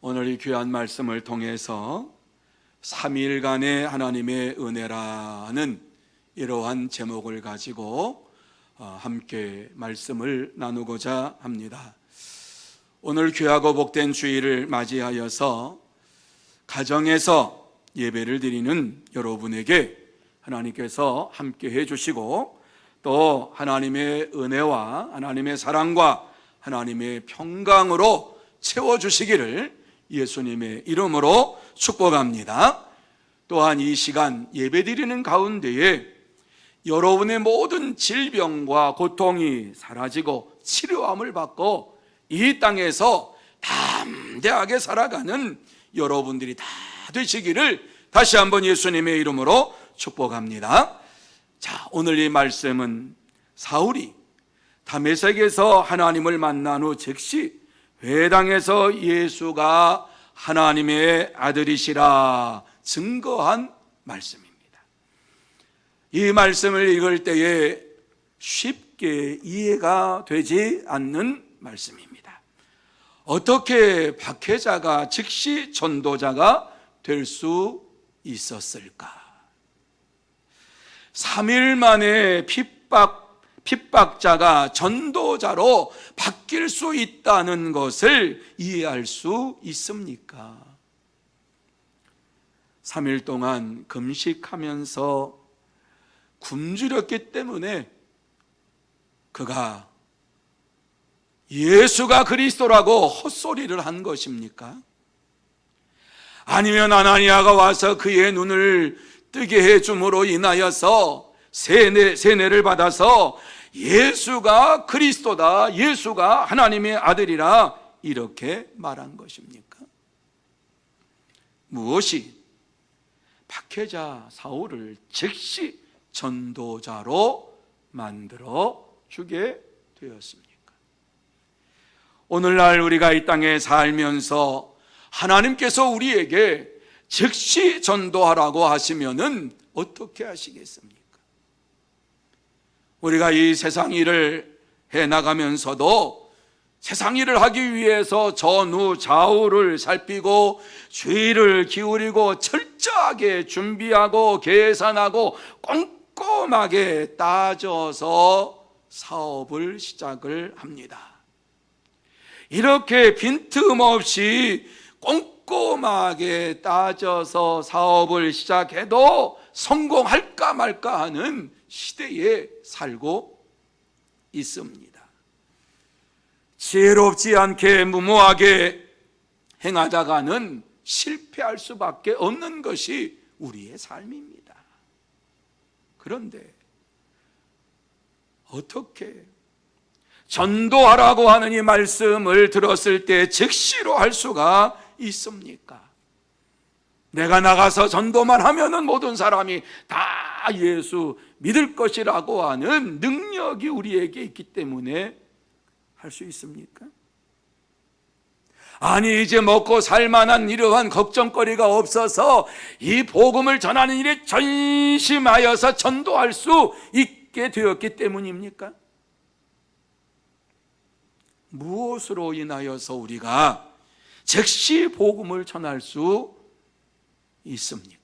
오늘 이 귀한 말씀을 통해서 3일간의 하나님의 은혜라는 이러한 제목을 가지고 함께 말씀을 나누고자 합니다. 오늘 귀하고 복된 주일을 맞이하여서 가정에서 예배를 드리는 여러분에게 하나님께서 함께 해주시고 또 하나님의 은혜와 하나님의 사랑과 하나님의 평강으로 채워주시기를 예수님의 이름으로 축복합니다. 또한 이 시간 예배드리는 가운데에 여러분의 모든 질병과 고통이 사라지고 치료함을 받고 이 땅에서 담대하게 살아가는 여러분들이 다 되시기를 다시 한번 예수님의 이름으로 축복합니다. 자, 오늘 이 말씀은 사울이 다메섹에서 하나님을 만난 후 즉시 회당에서 예수가 하나님의 아들이시라 증거한 말씀입니다. 이 말씀을 읽을 때에 쉽게 이해가 되지 않는 말씀입니다. 어떻게 박해자가 즉시 전도자가 될 수 있었을까? 3일 만에 핍박자가 전도자로 바뀔 수 있다는 것을 이해할 수 있습니까? 3일 동안 금식하면서 굶주렸기 때문에 그가 예수가 그리스도라고 헛소리를 한 것입니까? 아니면 아나니아가 와서 그의 눈을 뜨게 해줌으로 인하여서 세뇌를 받아서 예수가 그리스도다, 예수가 하나님의 아들이라 이렇게 말한 것입니까? 무엇이 박해자 사울을 즉시 전도자로 만들어 주게 되었습니까? 오늘날 우리가 이 땅에 살면서 하나님께서 우리에게 즉시 전도하라고 하시면은 어떻게 하시겠습니까? 우리가 이 세상 일을 해나가면서도 세상 일을 하기 위해서 전후 좌우를 살피고 주의를 기울이고 철저하게 준비하고 계산하고 꼼꼼하게 따져서 사업을 시작을 합니다. 이렇게 빈틈없이 꼼꼼하게 따져서 사업을 시작해도 성공할까 말까 하는 시대에 살고 있습니다. 지혜롭지 않게 무모하게 행하다가는 실패할 수밖에 없는 것이 우리의 삶입니다. 그런데 어떻게 전도하라고 하는 이 말씀을 들었을 때 즉시로 할 수가 있습니까? 내가 나가서 전도만 하면은 모든 사람이 다 예수 믿을 것이라고 하는 능력이 우리에게 있기 때문에 할 수 있습니까? 아니, 이제 먹고 살만한 이러한 걱정거리가 없어서 이 복음을 전하는 일에 전심하여서 전도할 수 있게 되었기 때문입니까? 무엇으로 인하여서 우리가 즉시 복음을 전할 수 있습니까?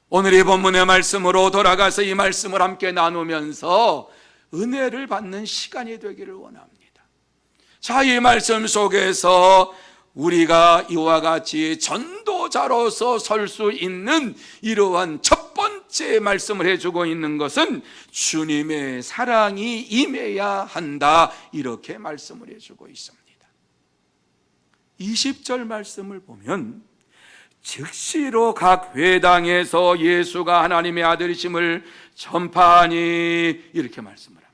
오늘 이 본문의 말씀으로 돌아가서 이 말씀을 함께 나누면서 은혜를 받는 시간이 되기를 원합니다. 자, 이 말씀 속에서 우리가 이와 같이 전도자로서 설 수 있는 이러한 첫 번째 말씀을 해주고 있는 것은 주님의 사랑이 임해야 한다, 이렇게 말씀을 해주고 있습니다. 20절 말씀을 보면 즉시로 각 회당에서 예수가 하나님의 아들이심을 전파하니 이렇게 말씀을 합니다.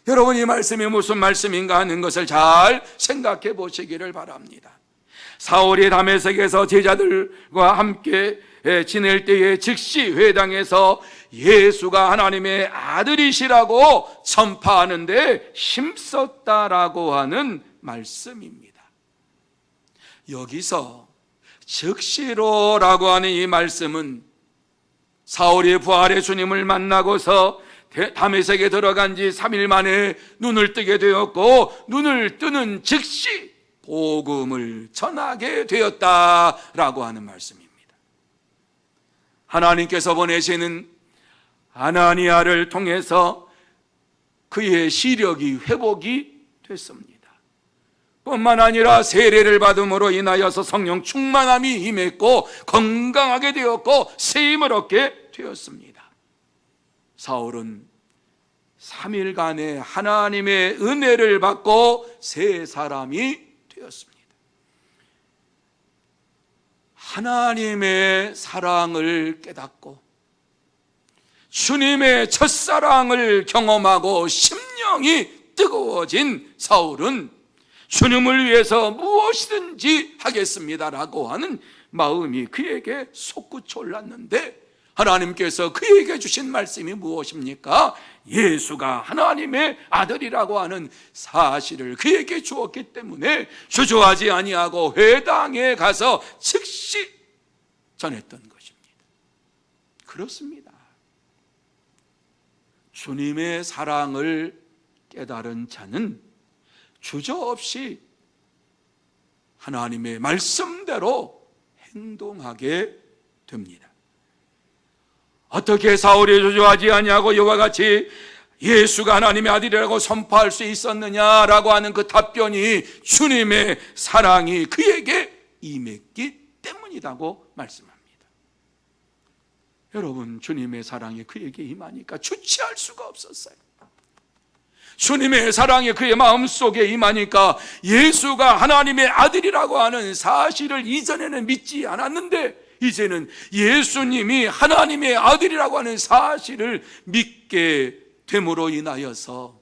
여러분, 이 말씀이 무슨 말씀인가 하는 것을 잘 생각해 보시기를 바랍니다. 사울이 다메섹에서 제자들과 함께 지낼 때에 즉시 회당에서 예수가 하나님의 아들이시라고 전파하는데 힘썼다라고 하는 말씀입니다. 여기서 즉시로라고 하는 이 말씀은 사울이 부활의 주님을 만나고서 다메섹에 들어간 지 3일 만에 눈을 뜨게 되었고, 눈을 뜨는 즉시 복음을 전하게 되었다라고 하는 말씀입니다. 하나님께서 보내시는 아나니아를 통해서 그의 시력이 회복이 됐습니다. 뿐만 아니라 세례를 받음으로 인하여서 성령 충만함이 임했고 건강하게 되었고 세임을 얻게 되었습니다. 사울은 3일간의 하나님의 은혜를 받고 새 사람이 되었습니다. 하나님의 사랑을 깨닫고 주님의 첫사랑을 경험하고 심령이 뜨거워진 사울은 주님을 위해서 무엇이든지 하겠습니다라고 하는 마음이 그에게 솟구쳐올랐는데 하나님께서 그에게 주신 말씀이 무엇입니까? 예수가 하나님의 아들이라고 하는 사실을 그에게 주었기 때문에 주저하지 아니하고 회당에 가서 즉시 전했던 것입니다. 그렇습니다. 주님의 사랑을 깨달은 자는 주저없이 하나님의 말씀대로 행동하게 됩니다. 어떻게 사울이 주저하지 아니하고 이와 같이 예수가 하나님의 아들이라고 선포할 수 있었느냐라고 하는 그 답변이 주님의 사랑이 그에게 임했기 때문이라고 말씀합니다. 여러분, 주님의 사랑이 그에게 임하니까 주체할 수가 없었어요. 주님의 사랑이 그의 마음속에 임하니까 예수가 하나님의 아들이라고 하는 사실을 이전에는 믿지 않았는데 이제는 예수님이 하나님의 아들이라고 하는 사실을 믿게 됨으로 인하여서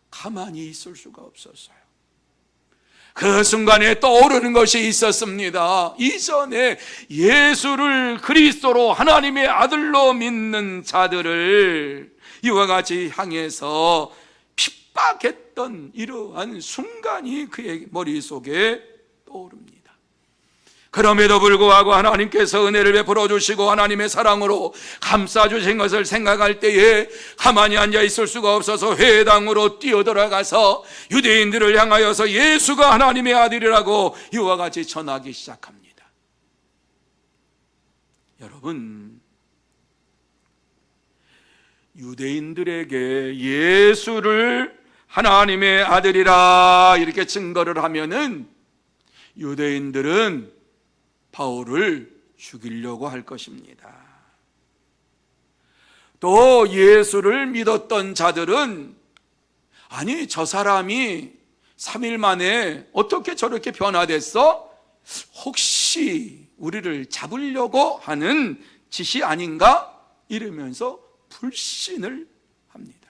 가만히 있을 수가 없었어요. 그 순간에 떠오르는 것이 있었습니다. 이전에 예수를 그리스도로 하나님의 아들로 믿는 자들을 이와 같이 향해서 핍박했던 이러한 순간이 그의 머릿속에 떠오릅니다. 그럼에도 불구하고 하나님께서 은혜를 베풀어 주시고 하나님의 사랑으로 감싸 주신 것을 생각할 때에 가만히 앉아 있을 수가 없어서 회당으로 뛰어들어가서 유대인들을 향하여서 예수가 하나님의 아들이라고 이와 같이 전하기 시작합니다. 여러분, 유대인들에게 예수를 하나님의 아들이라 이렇게 증거를 하면은 유대인들은 바울을 죽이려고 할 것입니다. 또 예수를 믿었던 자들은 아니, 저 사람이 3일 만에 어떻게 저렇게 변화됐어? 혹시 우리를 잡으려고 하는 짓이 아닌가? 이러면서 불신을 합니다.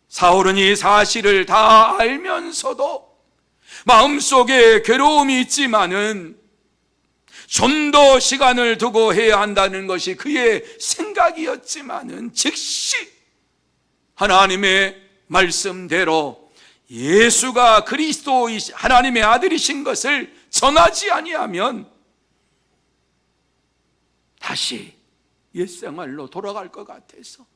사울은 이 사실을 다 알면서도 마음속에 괴로움이 있지만은 좀 더 시간을 두고 해야 한다는 것이 그의 생각이었지만은 즉시 하나님의 말씀대로 예수가 그리스도 하나님의 아들이신 것을 전하지 아니하면 다시 옛생활로 돌아갈 것 같아서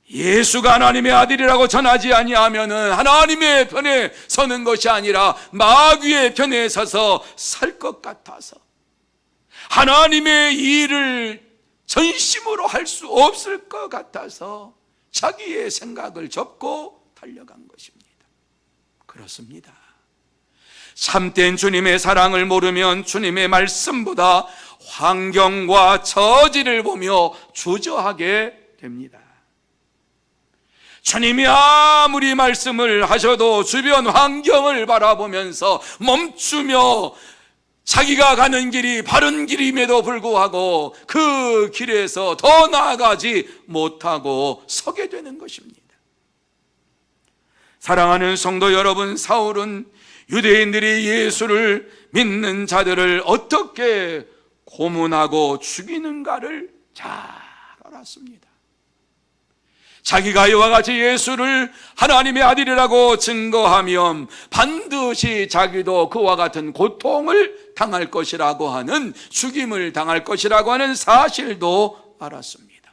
예수가 하나님의 아들이라고 전하지 아니하면은 하나님의 편에 서는 것이 아니라 마귀의 편에 서서 살 것 같아서 하나님의 일을 전심으로 할 수 없을 것 같아서 자기의 생각을 접고 달려간 것입니다. 그렇습니다. 참된 주님의 사랑을 모르면 주님의 말씀보다 환경과 처지를 보며 주저하게 됩니다. 주님이 아무리 말씀을 하셔도 주변 환경을 바라보면서 멈추며 자기가 가는 길이 바른 길임에도 불구하고 그 길에서 더 나아가지 못하고 서게 되는 것입니다. 사랑하는 성도 여러분, 사울은 유대인들이 예수를 믿는 자들을 어떻게 고문하고 죽이는가를 잘 알았습니다. 자기가 이와 같이 예수를 하나님의 아들이라고 증거하면 반드시 자기도 그와 같은 고통을 당할 것이라고 하는, 죽임을 당할 것이라고 하는 사실도 알았습니다.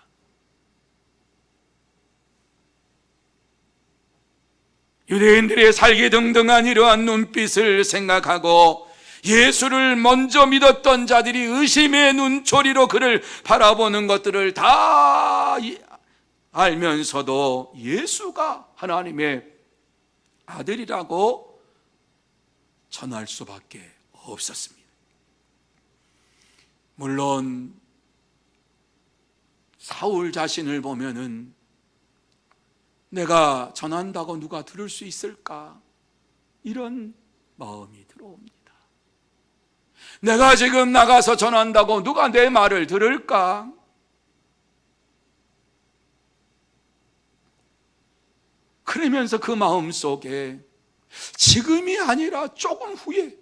유대인들의 살기등등한 이러한 눈빛을 생각하고 예수를 먼저 믿었던 자들이 의심의 눈초리로 그를 바라보는 것들을 다 알면서도 예수가 하나님의 아들이라고 전할 수밖에 없었습니다. 물론 사울 자신을 보면은 내가 전한다고 누가 들을 수 있을까? 이런 마음이 들어옵니다. 내가 지금 나가서 전한다고 누가 내 말을 들을까? 그러면서 그 마음 속에 지금이 아니라 조금 후에,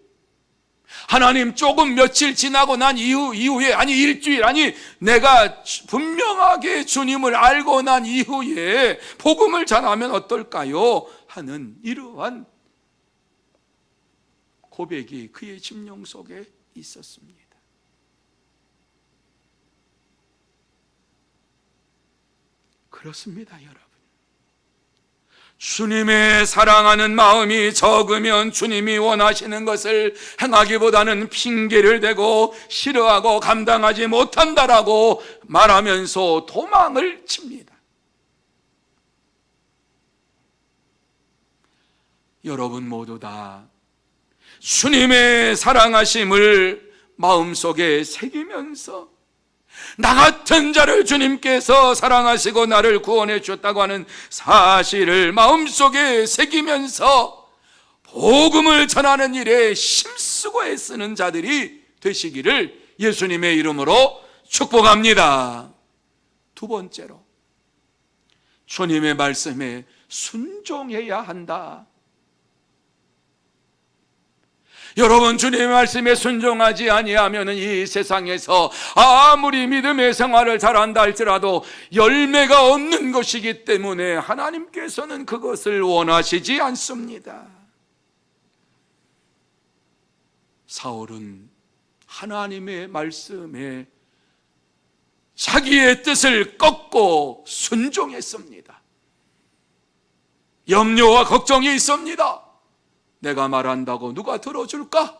하나님 조금 며칠 지나고 난 이후에, 아니 일주일, 아니 내가 분명하게 주님을 알고 난 이후에 복음을 전하면 어떨까요? 하는 이러한 고백이 그의 심령 속에 있었습니다. 그렇습니다, 여러분. 주님의 사랑하는 마음이 적으면 주님이 원하시는 것을 행하기보다는 핑계를 대고 싫어하고 감당하지 못한다라고 말하면서 도망을 칩니다. 여러분 모두 다 주님의 사랑하심을 마음속에 새기면서 나 같은 자를 주님께서 사랑하시고 나를 구원해 주셨다고 하는 사실을 마음속에 새기면서 복음을 전하는 일에 힘쓰고 애쓰는 자들이 되시기를 예수님의 이름으로 축복합니다. 두 번째로, 주님의 말씀에 순종해야 한다. 여러분, 주님의 말씀에 순종하지 아니하면 이 세상에서 아무리 믿음의 생활을 잘한다 할지라도 열매가 없는 것이기 때문에 하나님께서는 그것을 원하시지 않습니다. 사울은 하나님의 말씀에 자기의 뜻을 꺾고 순종했습니다. 염려와 걱정이 있습니다. 내가 말한다고 누가 들어줄까?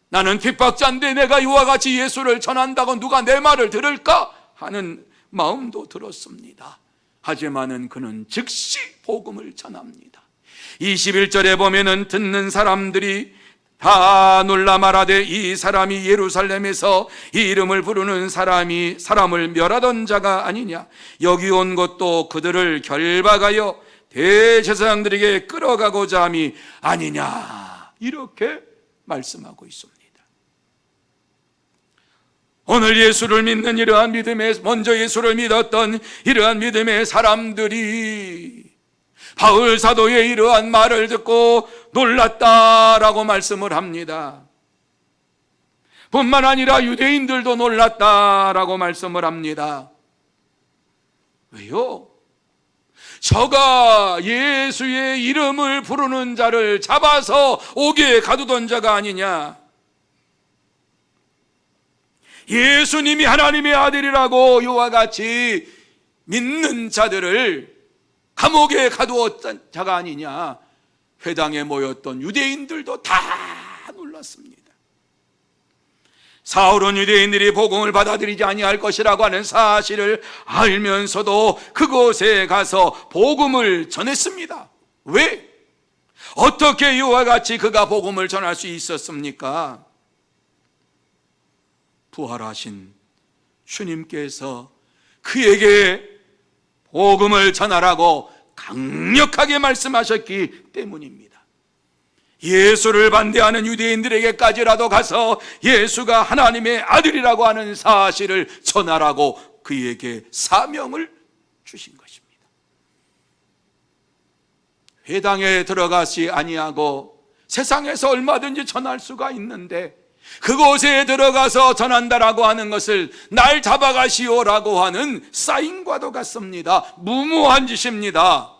나는 핍박자인데 내가 이와 같이 예수를 전한다고 누가 내 말을 들을까? 하는 마음도 들었습니다. 하지만은 그는 즉시 복음을 전합니다. 21절에 보면은 듣는 사람들이 다 놀라 말하되 이 사람이 예루살렘에서 이 이름을 부르는 사람을 멸하던 자가 아니냐? 여기 온 것도 그들을 결박하여 대제사장들에게 끌어가고자 함이 아니냐, 이렇게 말씀하고 있습니다. 오늘 예수를 믿는 이러한 믿음에 먼저 예수를 믿었던 이러한 믿음의 사람들이 바울 사도의 이러한 말을 듣고 놀랐다라고 말씀을 합니다. 뿐만 아니라 유대인들도 놀랐다라고 말씀을 합니다. 왜요? 저가 예수의 이름을 부르는 자를 잡아서 옥에 가두던 자가 아니냐? 예수님이 하나님의 아들이라고 이와 같이 믿는 자들을 감옥에 가두었던 자가 아니냐? 회당에 모였던 유대인들도 다 놀랐습니다. 사울은 유대인들이 복음을 받아들이지 아니할 것이라고 하는 사실을 알면서도 그곳에 가서 복음을 전했습니다. 왜? 어떻게 이와 같이 그가 복음을 전할 수 있었습니까? 부활하신 주님께서 그에게 복음을 전하라고 강력하게 말씀하셨기 때문입니다. 예수를 반대하는 유대인들에게까지라도 가서 예수가 하나님의 아들이라고 하는 사실을 전하라고 그에게 사명을 주신 것입니다. 회당에 들어가지 아니하고 세상에서 얼마든지 전할 수가 있는데 그곳에 들어가서 전한다라고 하는 것을 날 잡아가시오라고 하는 사인과도 같습니다. 무모한 짓입니다.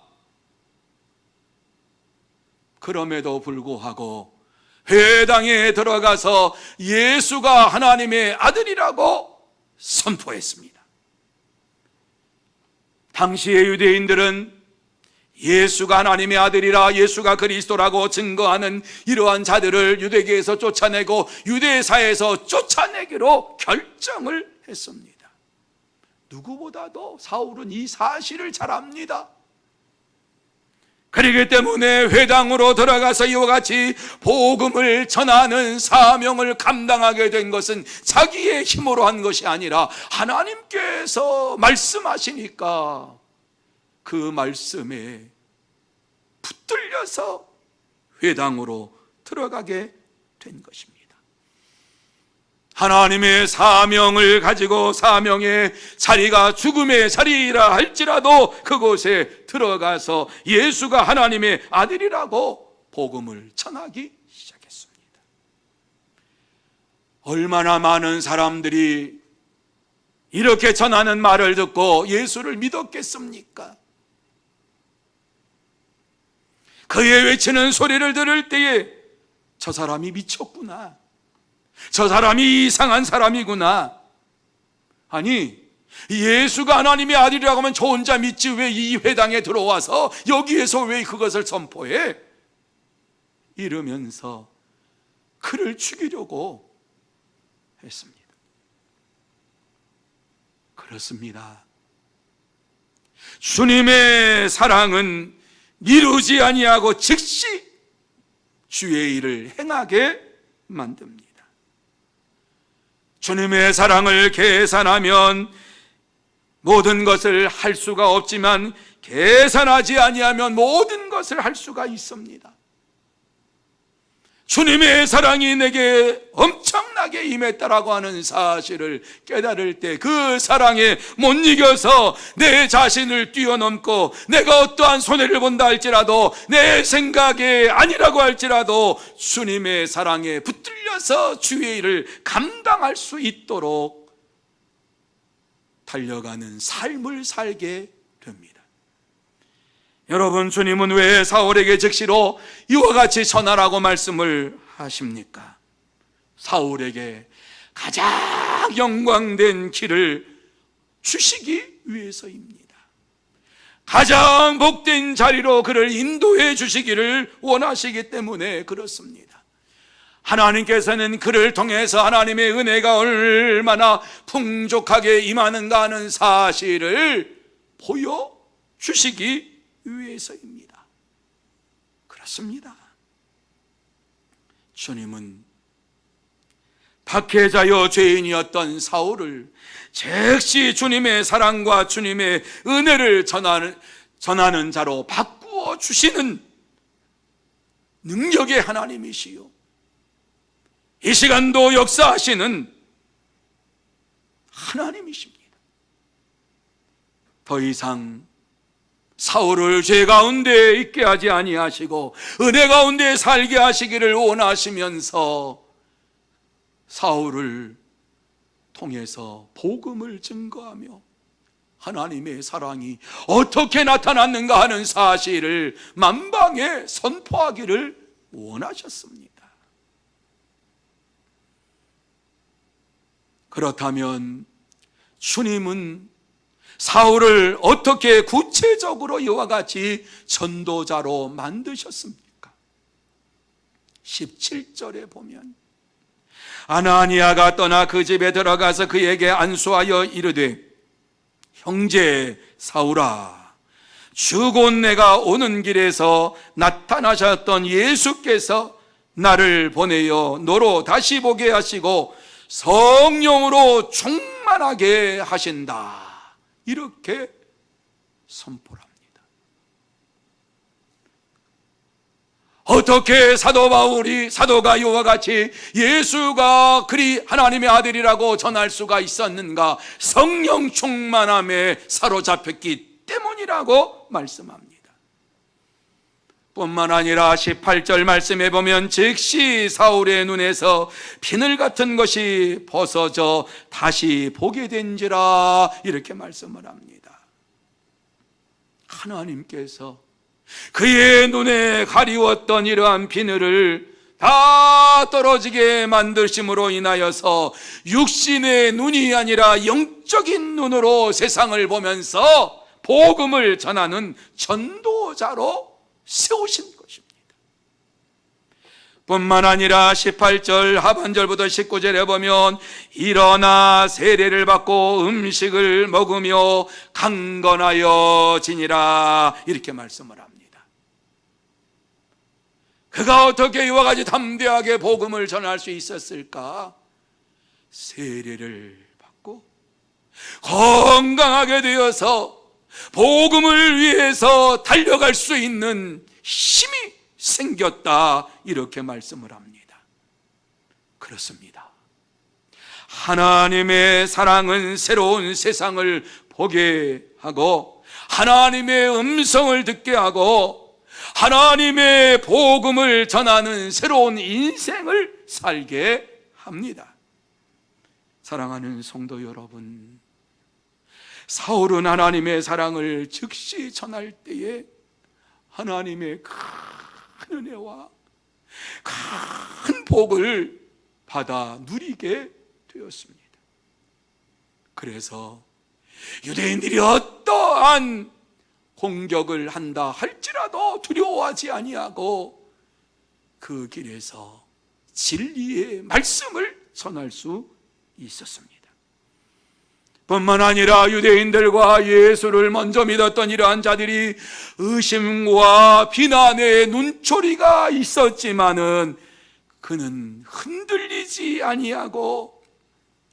그럼에도 불구하고 회당에 들어가서 예수가 하나님의 아들이라고 선포했습니다. 당시의 유대인들은 예수가 하나님의 아들이라, 예수가 그리스도라고 증거하는 이러한 자들을 유대계에서 쫓아내고 유대사에서 쫓아내기로 결정을 했습니다. 누구보다도 사울은 이 사실을 잘 압니다. 그렇기 때문에 회당으로 들어가서 이와 같이 복음을 전하는 사명을 감당하게 된 것은 자기의 힘으로 한 것이 아니라 하나님께서 말씀하시니까 그 말씀에 붙들려서 회당으로 들어가게 된 것입니다. 하나님의 사명을 가지고 사명의 자리가 죽음의 자리라 할지라도 그곳에 들어가서 예수가 하나님의 아들이라고 복음을 전하기 시작했습니다. 얼마나 많은 사람들이 이렇게 전하는 말을 듣고 예수를 믿었겠습니까? 그의 외치는 소리를 들을 때에 저 사람이 미쳤구나, 저 사람이 이상한 사람이구나, 아니 예수가 하나님의 아들이라고 하면 저 혼자 믿지 왜 이 회당에 들어와서 여기에서 왜 그것을 선포해? 이러면서 그를 죽이려고 했습니다. 그렇습니다. 주님의 사랑은 미루지 아니하고 즉시 주의 일을 행하게 만듭니다. 주님의 사랑을 계산하면 모든 것을 할 수가 없지만 계산하지 아니하면 모든 것을 할 수가 있습니다. 주님의 사랑이 내게 엄청나게 임했다라고 하는 사실을 깨달을 때 그 사랑에 못 이겨서 내 자신을 뛰어넘고 내가 어떠한 손해를 본다 할지라도 내 생각이 아니라고 할지라도 주님의 사랑에 붙들려서 주의 일을 감당할 수 있도록 달려가는 삶을 살게 됩니다. 여러분, 주님은 왜 사울에게 즉시로 이와 같이 전하라고 말씀을 하십니까? 사울에게 가장 영광된 길을 주시기 위해서입니다. 가장 복된 자리로 그를 인도해 주시기를 원하시기 때문에 그렇습니다. 하나님께서는 그를 통해서 하나님의 은혜가 얼마나 풍족하게 임하는가 하는 사실을 보여주시기 위해서입니다. 그렇습니다. 주님은 박해자여 죄인이었던 사울을 즉시 주님의 사랑과 주님의 은혜를 전하는 자로 바꾸어 주시는 능력의 하나님이시요, 이 시간도 역사하시는 하나님이십니다. 더 이상 사울을 죄 가운데 있게 하지 아니하시고 은혜 가운데 살게 하시기를 원하시면서 사울을 통해서 복음을 증거하며 하나님의 사랑이 어떻게 나타났는가 하는 사실을 만방에 선포하기를 원하셨습니다. 그렇다면 주님은 사울을 어떻게 구체적으로 이와 같이 전도자로 만드셨습니까? 17절에 보면 아나니아가 떠나 그 집에 들어가서 그에게 안수하여 이르되 형제 사울아, 주 곧 내가 오는 길에서 나타나셨던 예수께서 나를 보내어 너로 다시 보게 하시고 성령으로 충만하게 하신다, 이렇게 선포를 합니다. 어떻게 사도가 이와 같이 예수가 하나님의 아들이라고 전할 수가 있었는가? 성령 충만함에 사로잡혔기 때문이라고 말씀합니다. 뿐만 아니라 18절 말씀에 보면 즉시 사울의 눈에서 비늘 같은 것이 벗어져 다시 보게 된지라, 이렇게 말씀을 합니다. 하나님께서 그의 눈에 가리웠던 이러한 비늘을 다 떨어지게 만드심으로 인하여서 육신의 눈이 아니라 영적인 눈으로 세상을 보면서 복음을 전하는 전도자로 세우신 것입니다. 뿐만 아니라 18절 하반절부터 19절에 보면 일어나 세례를 받고 음식을 먹으며 강건하여 지니라 이렇게 말씀을 합니다. 그가 어떻게 이와 같이 담대하게 복음을 전할 수 있었을까? 세례를 받고 건강하게 되어서 복음을 위해서 달려갈 수 있는 힘이 생겼다 이렇게 말씀을 합니다. 그렇습니다. 하나님의 사랑은 새로운 세상을 보게 하고 하나님의 음성을 듣게 하고 하나님의 복음을 전하는 새로운 인생을 살게 합니다. 사랑하는 성도 여러분, 사울은 하나님의 사랑을 즉시 전할 때에 하나님의 큰 은혜와 큰 복을 받아 누리게 되었습니다. 그래서 유대인들이 어떠한 공격을 한다 할지라도 두려워하지 아니하고 그 길에서 진리의 말씀을 전할 수 있었습니다. 뿐만 아니라 유대인들과 예수를 먼저 믿었던 이러한 자들이 의심과 비난의 눈초리가 있었지만은 그는 흔들리지 아니하고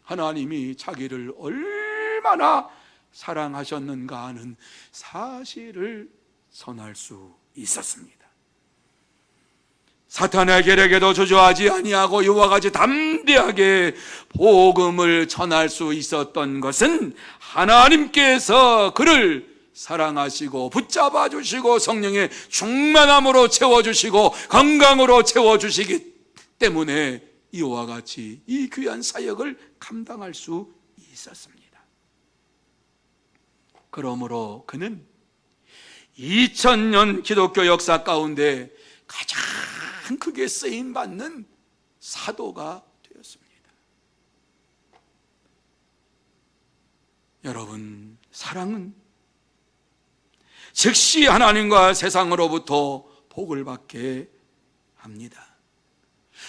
하나님이 자기를 얼마나 사랑하셨는가 하는 사실을 전할 수 있었습니다. 사탄의 계략에도 주저하지 아니하고 이와 같이 담대하게 복음을 전할 수 있었던 것은 하나님께서 그를 사랑하시고 붙잡아 주시고 성령의 충만함으로 채워주시고 건강으로 채워주시기 때문에 이와 같이 이 귀한 사역을 감당할 수 있었습니다. 그러므로 그는 2000년 기독교 역사 가운데 가장 크게 쓰임받는 사도가 되었습니다. 여러분, 사랑은 즉시 하나님과 세상으로부터 복을 받게 합니다.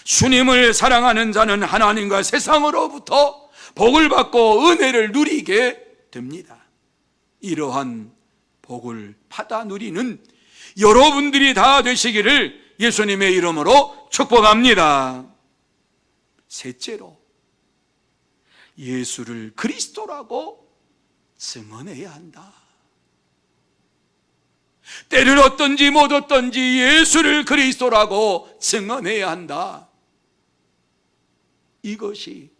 주님을 사랑하는 자는 하나님과 세상으로부터 복을 받고 은혜를 누리게 됩니다. 이러한 복을 받아 누리는 여러분들이 다 되시기를 예수님의 이름으로 축복합니다. 셋째로, 예수를 그리스도라고 증언해야 한다. 때를 얻든지 못 얻든지 예수를 그리스도라고 증언해야 한다. 이것이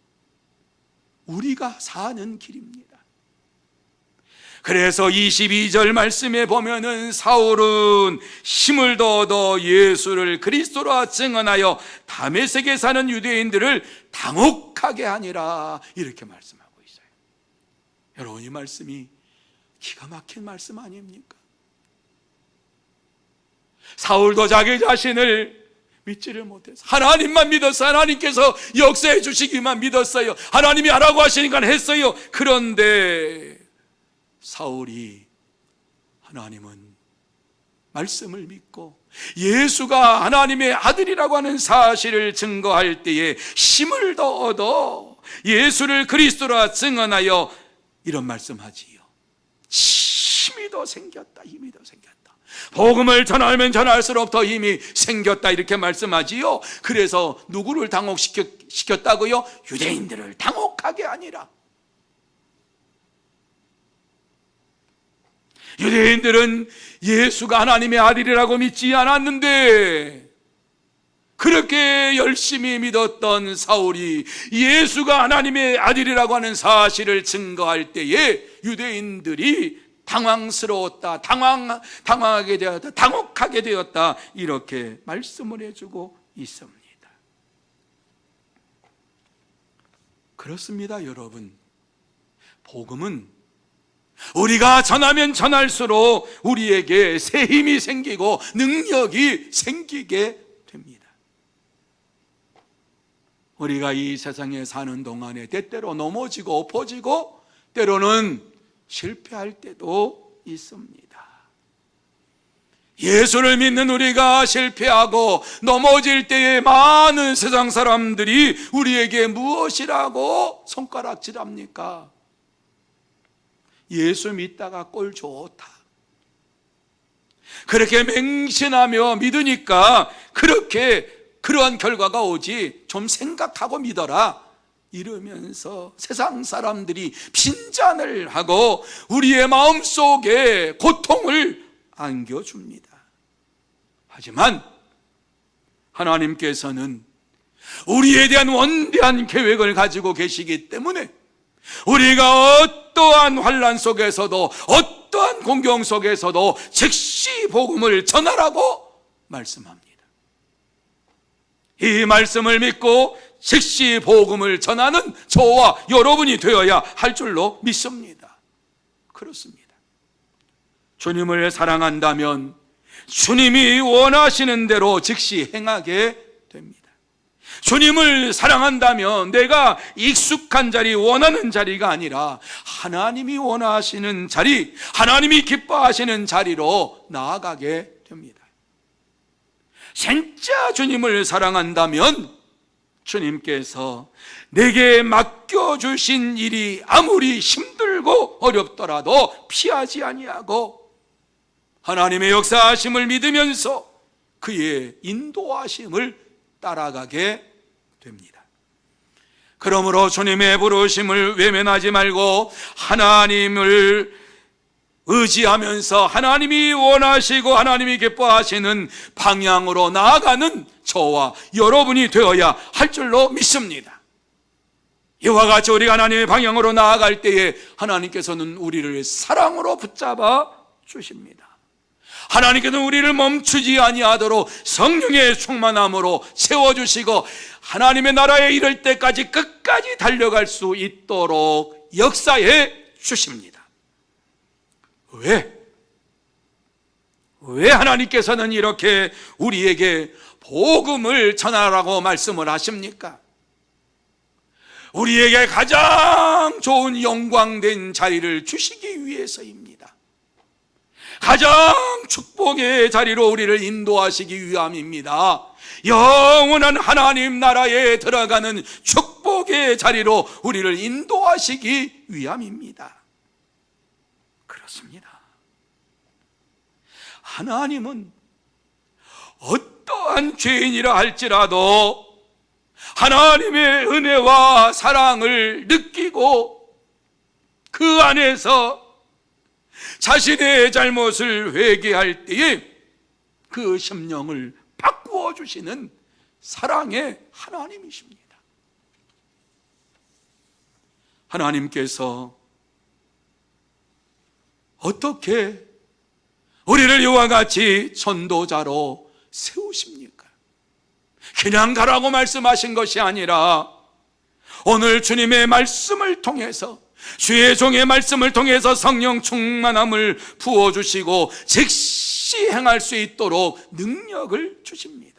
우리가 사는 길입니다. 그래서 22절 말씀에 보면은 사울은 힘을 얻어 예수를 그리스도라 증언하여 다메섹에 사는 유대인들을 당혹하게 하니라 이렇게 말씀하고 있어요. 여러분, 이 말씀이 기가 막힌 말씀 아닙니까? 사울도 자기 자신을 믿지를 못해서 하나님만 믿었어. 하나님께서 역사해 주시기만 믿었어요. 하나님이 하라고 하시니까 했어요. 그런데 사울이 하나님은 말씀을 믿고 예수가 하나님의 아들이라고 하는 사실을 증거할 때에 힘을 더 얻어 예수를 그리스도라 증언하여 이런 말씀하지요. 힘이 더 생겼다. 힘이 더 생겼다. 복음을 전하면 전할수록 더 힘이 생겼다 이렇게 말씀하지요. 그래서 누구를 당혹시켰다고요? 유대인들을 당혹하게 아니라. 유대인들은 예수가 하나님의 아들이라고 믿지 않았는데 그렇게 열심히 믿었던 사울이 예수가 하나님의 아들이라고 하는 사실을 증거할 때에 유대인들이 당황스러웠다, 당황하게 되었다, 당혹하게 되었다 이렇게 말씀을 해주고 있습니다. 그렇습니다, 여러분. 복음은 우리가 전하면 전할수록 우리에게 새 힘이 생기고 능력이 생기게 됩니다. 우리가 이 세상에 사는 동안에 때때로 넘어지고 엎어지고 때로는 실패할 때도 있습니다. 예수를 믿는 우리가 실패하고 넘어질 때에 많은 세상 사람들이 우리에게 무엇이라고 손가락질합니까? 예수 믿다가 꼴 좋다, 그렇게 맹신하며 믿으니까 그러한 결과가 오지, 좀 생각하고 믿어라 이러면서 세상 사람들이 빈잔을 하고 우리의 마음속에 고통을 안겨줍니다. 하지만 하나님께서는 우리에 대한 원대한 계획을 가지고 계시기 때문에 우리가 어떠한 환난 속에서도 어떠한 공경 속에서도 즉시 복음을 전하라고 말씀합니다. 이 말씀을 믿고 즉시 복음을 전하는 저와 여러분이 되어야 할 줄로 믿습니다. 그렇습니다. 주님을 사랑한다면 주님이 원하시는 대로 즉시 행하게 됩니다. 주님을 사랑한다면 내가 익숙한 자리, 원하는 자리가 아니라 하나님이 원하시는 자리, 하나님이 기뻐하시는 자리로 나아가게 됩니다. 진짜 주님을 사랑한다면 주님께서 내게 맡겨주신 일이 아무리 힘들고 어렵더라도 피하지 아니하고 하나님의 역사하심을 믿으면서 그의 인도하심을 따라가게 됩니다. 그러므로 주님의 부르심을 외면하지 말고 하나님을 의지하면서 하나님이 원하시고 하나님이 기뻐하시는 방향으로 나아가는 저와 여러분이 되어야 할 줄로 믿습니다. 이와 같이 우리가 하나님의 방향으로 나아갈 때에 하나님께서는 우리를 사랑으로 붙잡아 주십니다. 하나님께서는 우리를 멈추지 아니하도록 성령의 충만함으로 채워주시고 하나님의 나라에 이를 때까지 끝까지 달려갈 수 있도록 역사해 주십니다. 왜 하나님께서는 이렇게 우리에게 복음을 전하라고 말씀을 하십니까? 우리에게 가장 좋은 영광된 자리를 주시기 위해서입니다. 가장 축복의 자리로 우리를 인도하시기 위함입니다. 영원한 하나님 나라에 들어가는 축복의 자리로 우리를 인도하시기 위함입니다. 그렇습니다. 하나님은 어떠한 죄인이라 할지라도 하나님의 은혜와 사랑을 느끼고 그 안에서 자신의 잘못을 회개할 때에 그 심령을 바꾸어 주시는 사랑의 하나님이십니다. 하나님께서 어떻게 우리를 이와 같이 전도자로 세우십니까? 그냥 가라고 말씀하신 것이 아니라 오늘 주님의 말씀을 통해서, 주의 종의 말씀을 통해서 성령 충만함을 부어주시고 즉시 행할 수 있도록 능력을 주십니다.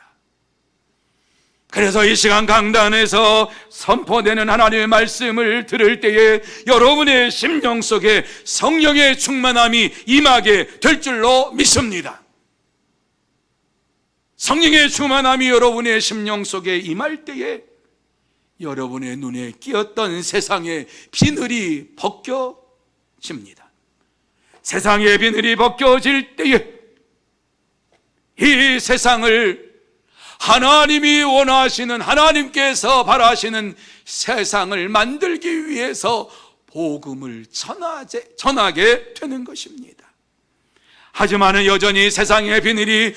그래서 이 시간 강단에서 선포되는 하나님의 말씀을 들을 때에 여러분의 심령 속에 성령의 충만함이 임하게 될 줄로 믿습니다. 성령의 충만함이 여러분의 심령 속에 임할 때에 여러분의 눈에 끼었던 세상의 비늘이 벗겨집니다. 세상의 비늘이 벗겨질 때에 이 세상을 하나님이 원하시는, 하나님께서 바라시는 세상을 만들기 위해서 복음을 전하게 되는 것입니다. 하지만 여전히 세상의 비늘이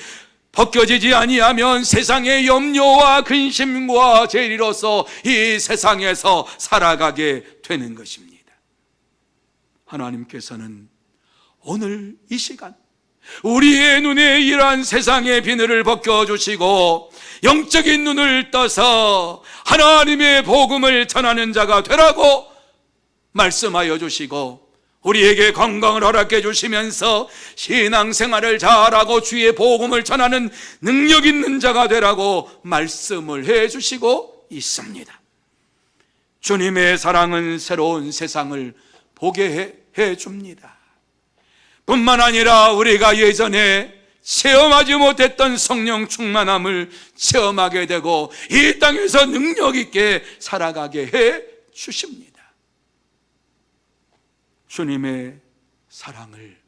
벗겨지지 아니하면 세상의 염려와 근심과 죄리로서 이 세상에서 살아가게 되는 것입니다. 하나님께서는 오늘 이 시간 우리의 눈에 이러한 세상의 비늘을 벗겨주시고 영적인 눈을 떠서 하나님의 복음을 전하는 자가 되라고 말씀하여 주시고 우리에게 건강을 허락해 주시면서 신앙생활을 잘하고 주의 복음을 전하는 능력 있는 자가 되라고 말씀을 해 주시고 있습니다. 주님의 사랑은 새로운 세상을 보게 해 줍니다. 뿐만 아니라 우리가 예전에 체험하지 못했던 성령 충만함을 체험하게 되고 이 땅에서 능력 있게 살아가게 해 주십니다. 주님의 사랑을,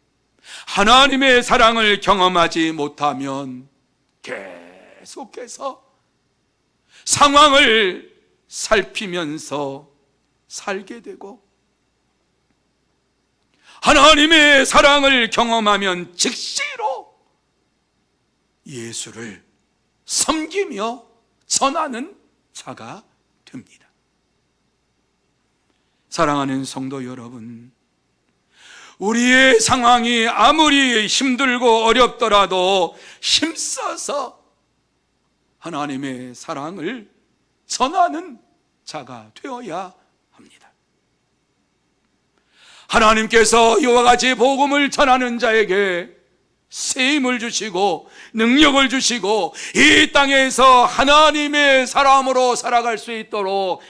하나님의 사랑을 경험하지 못하면 계속해서 상황을 살피면서 살게 되고, 하나님의 사랑을 경험하면 즉시로 예수를 섬기며 전하는 자가 됩니다. 사랑하는 성도 여러분, 우리의 상황이 아무리 힘들고 어렵더라도 힘써서 하나님의 사랑을 전하는 자가 되어야 합니다. 하나님께서 이와 같이 복음을 전하는 자에게 세임을 주시고 능력을 주시고 이 땅에서 하나님의 사람으로 살아갈 수 있도록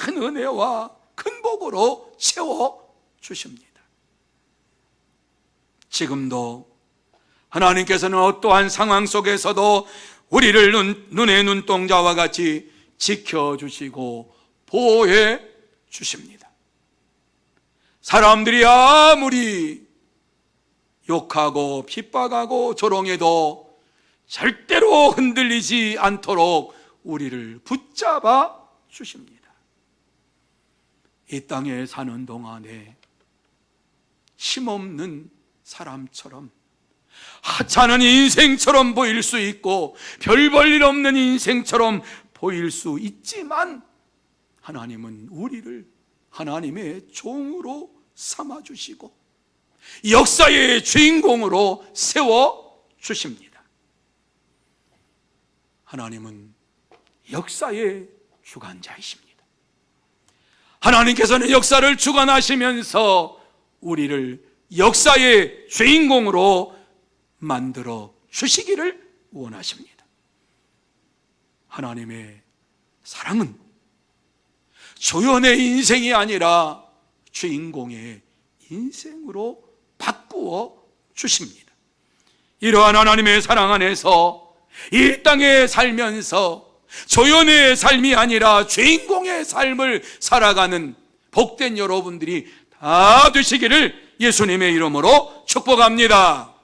큰 은혜와 큰 복으로 채워주십니다. 지금도 하나님께서는 어떠한 상황 속에서도 우리를 눈의 눈동자와 같이 지켜주시고 보호해 주십니다. 사람들이 아무리 욕하고 핍박하고 조롱해도 절대로 흔들리지 않도록 우리를 붙잡아 주십니다. 이 땅에 사는 동안에 힘없는 사람처럼, 하찮은 인생처럼 보일 수 있고 별 볼 일 없는 인생처럼 보일 수 있지만 하나님은 우리를 하나님의 종으로 삼아주시고 역사의 주인공으로 세워주십니다. 하나님은 역사의 주관자이십니다. 하나님께서는 역사를 주관하시면서 우리를 역사의 주인공으로 만들어 주시기를 원하십니다. 하나님의 사랑은 조연의 인생이 아니라 주인공의 인생으로 바꾸어 주십니다. 이러한 하나님의 사랑 안에서 이 땅에 살면서 조연의 삶이 아니라 주인공의 삶을 살아가는 복된 여러분들이 다 되시기를 예수님의 이름으로 축복합니다.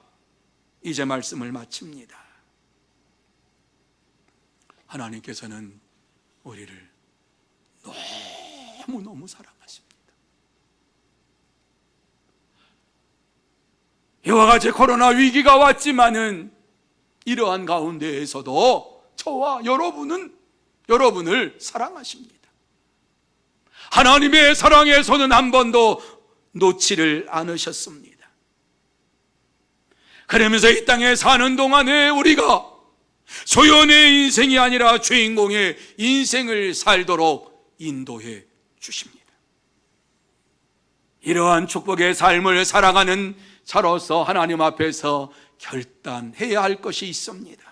이제 말씀을 마칩니다. 하나님께서는 우리를 너무너무 사랑하십니다. 이와 같이 코로나 위기가 왔지만은 이러한 가운데에서도 저와 여러분을 사랑하십니다. 하나님의 사랑의 손은 한 번도 놓지를 않으셨습니다. 그러면서 이 땅에 사는 동안에 우리가 조연의 인생이 아니라 주인공의 인생을 살도록 인도해 주십니다. 이러한 축복의 삶을 살아가는 자로서 하나님 앞에서 결단해야 할 것이 있습니다.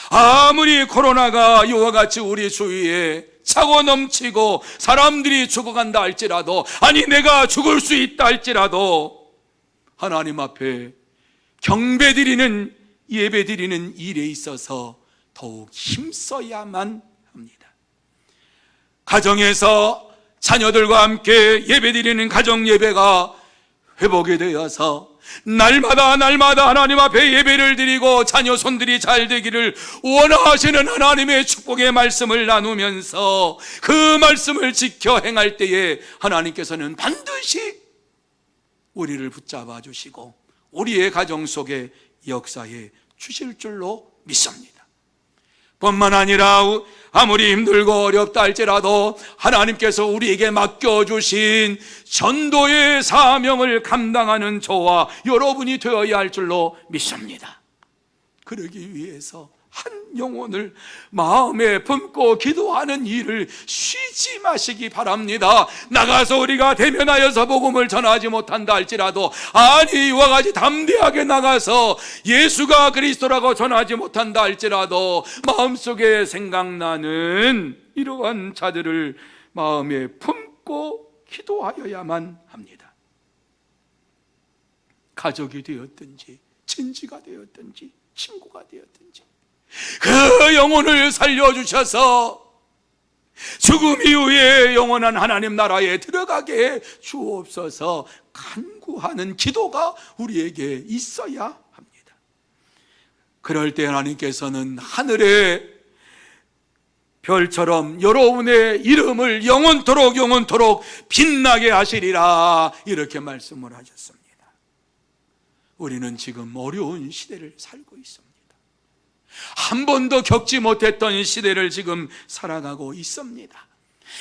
아무리 코로나가 이와 같이 우리 주위에 차고 넘치고 사람들이 죽어간다 할지라도, 아니 내가 죽을 수 있다 할지라도 하나님 앞에 경배드리는, 예배드리는 일에 있어서 더욱 힘써야만 합니다. 가정에서 자녀들과 함께 예배드리는 가정 예배가 회복이 되어서 날마다 하나님 앞에 예배를 드리고 자녀 손들이 잘 되기를 원하시는 하나님의 축복의 말씀을 나누면서 그 말씀을 지켜 행할 때에 하나님께서는 반드시 우리를 붙잡아 주시고 우리의 가정 속에 역사해 주실 줄로 믿습니다. 뿐만 아니라 아무리 힘들고 어렵다 할지라도 하나님께서 우리에게 맡겨주신 전도의 사명을 감당하는 저와 여러분이 되어야 할 줄로 믿습니다. 그러기 위해서 한 영혼을 마음에 품고 기도하는 일을 쉬지 마시기 바랍니다. 나가서 우리가 대면하여서 복음을 전하지 못한다 할지라도, 아니 이와 같이 담대하게 나가서 예수가 그리스도라고 전하지 못한다 할지라도 마음속에 생각나는 이러한 자들을 마음에 품고 기도하여야만 합니다. 가족이 되었든지 친지가 되었든지 친구가 되었든지 그 영혼을 살려주셔서 죽음 이후에 영원한 하나님 나라에 들어가게 주옵소서 간구하는 기도가 우리에게 있어야 합니다. 그럴 때 하나님께서는 하늘의 별처럼 여러분의 이름을 영원토록 빛나게 하시리라, 이렇게 말씀을 하셨습니다. 우리는 지금 어려운 시대를 살고 있습니다. 한 번도 겪지 못했던 시대를 지금 살아가고 있습니다.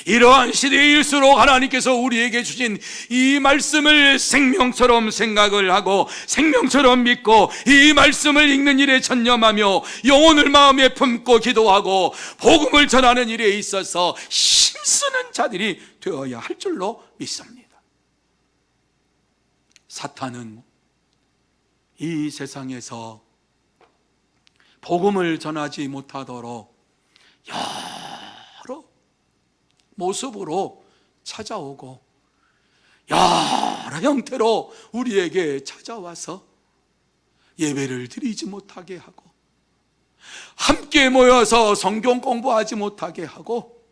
이러한 시대일수록 하나님께서 우리에게 주신 이 말씀을 생명처럼 생각을 하고 생명처럼 믿고 이 말씀을 읽는 일에 전념하며 영혼을 마음에 품고 기도하고 복음을 전하는 일에 있어서 힘쓰는 자들이 되어야 할 줄로 믿습니다. 사탄은 이 세상에서 복음을 전하지 못하도록 여러 모습으로 찾아오고 여러 형태로 우리에게 찾아와서 예배를 드리지 못하게 하고 함께 모여서 성경 공부하지 못하게 하고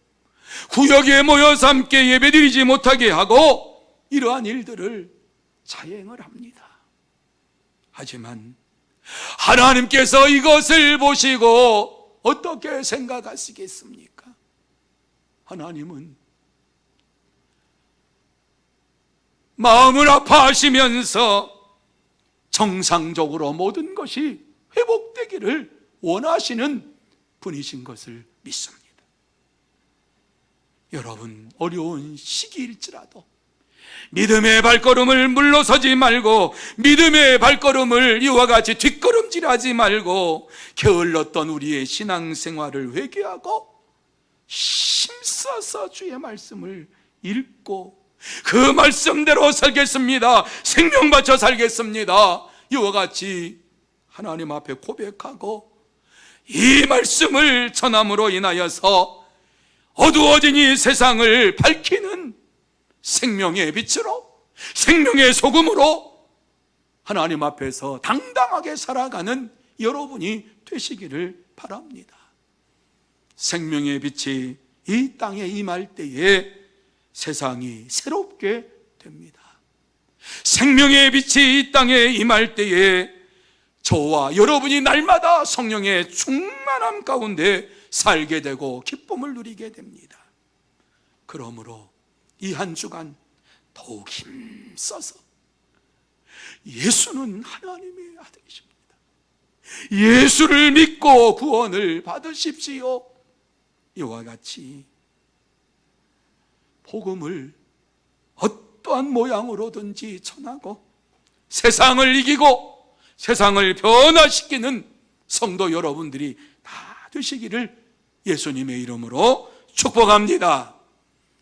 구역에 모여서 함께 예배 드리지 못하게 하고 이러한 일들을 자행을 합니다. 하지만 하나님께서 이것을 보시고 어떻게 생각하시겠습니까? 하나님은 마음을 아파하시면서 정상적으로 모든 것이 회복되기를 원하시는 분이신 것을 믿습니다. 여러분, 어려운 시기일지라도 믿음의 발걸음을 물러서지 말고 믿음의 발걸음을 이와 같이 뒷걸음질하지 말고 게을렀던 우리의 신앙생활을 회개하고 힘써서 주의 말씀을 읽고 그 말씀대로 살겠습니다, 생명 바쳐 살겠습니다, 이와 같이 하나님 앞에 고백하고 이 말씀을 전함으로 인하여서 어두워진 이 세상을 밝히는 생명의 빛으로 생명의 소금으로 하나님 앞에서 당당하게 살아가는 여러분이 되시기를 바랍니다. 생명의 빛이 이 땅에 임할 때에 세상이 새롭게 됩니다. 생명의 빛이 이 땅에 임할 때에 저와 여러분이 날마다 성령의 충만함 가운데 살게 되고 기쁨을 누리게 됩니다. 그러므로 이 한 주간 더욱 힘써서 예수는 하나님의 아들이십니다, 예수를 믿고 구원을 받으십시오, 이와 같이 복음을 어떠한 모양으로든지 전하고 세상을 이기고 세상을 변화시키는 성도 여러분들이 다 되시기를 예수님의 이름으로 축복합니다.